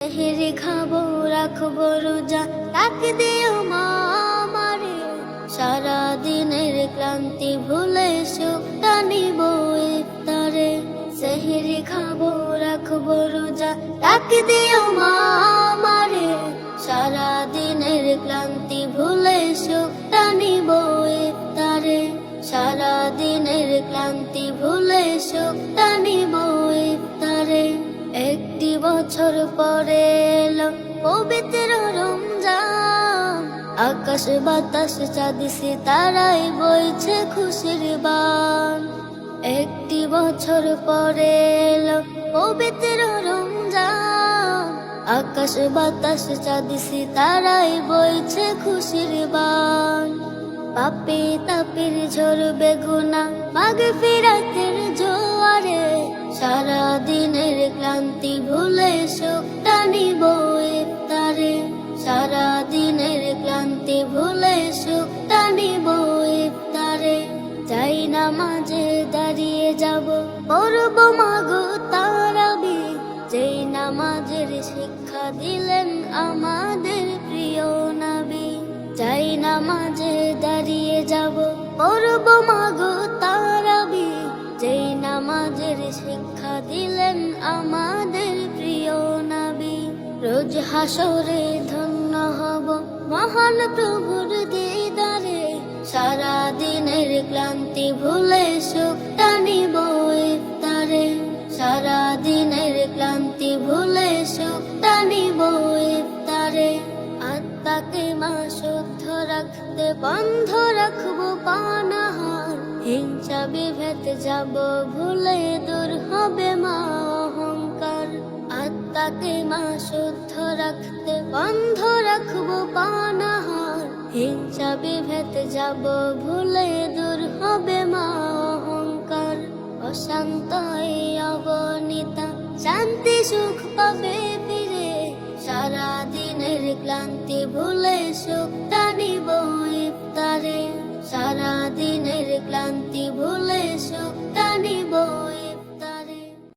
সেহরি খাবো রাখবো রোজা, ডাক দিও মা আমারে। সারা দিনের ক্লান্তি ভুলে সুখটা নিব ইফতারে। সেহরি খাবো রাখবো রোজা, ডাক দিও মা আমারে। সারা দিনের ক্লান্তি ভুলে সুখটা নিব ইফতারে। সারা দিনের ক্লান্তি ভুলে সুখটা নিব ইফতারে। একটি বছর পরে এলো পবিত্র রমজান, আকাশ বাতাস চাঁদ সিতারায় বইছে খুশির বান। একটি বছর পরে এলো পবিত্র রমজান, আকাশ বাতাস চাঁদ সিতারায় বইছে খুশির বান। পাপে তাপের ঝরবে গুনাহ মাগফিরাতের জোয়ারে। সারা দিনের ক্লান্তি ভুলে সুখটা নিব ইফতারে। সারা দিনের ক্লান্তি ভুলে সুখটা নিব ইফতারে। যাই নামাজে দাঁড়িয়ে যাব, পড়ব মাগো তারাবি। যেই নামাজের শিক্ষা দিলেন আমাদের প্রিয় নবী। যাই নামাজে দাঁড়িয়ে যাব, পড়ব মাগো তারাবি। যেই নামাজের শিক্ষা দিলেন আমাদের প্রিয় নবী। রোজ হাসরে ধন্য হব মহান প্রভুর দিদারে। সারা দিনের ক্লান্তি ভুলে সুখটা নিব ইফতারে। সারা দিনের ক্লান্তি ভুলে সুখটা নিব ইফতারে। আত্মাকে মা শুদ্ধ রাখতে বন্ধ রাখবো পানাহার। হিংসা বিভেদ যাব ভুলে দূর হবে মা অহংকার। আত্মাকে মা শুদ্ধ রাখতে বন্ধ রাখবো পানাহার। হিংসা বিভেদ যাব ভুলে দূর হবে মা অহংকার। অশান্ত এই অগণিতা শান্তি সুখ পাবে ফিরে। সারা দিনের ক্লান্তি ভুলে সুখটা নিব ইফতারে। সারা দিনের ক্লান্তি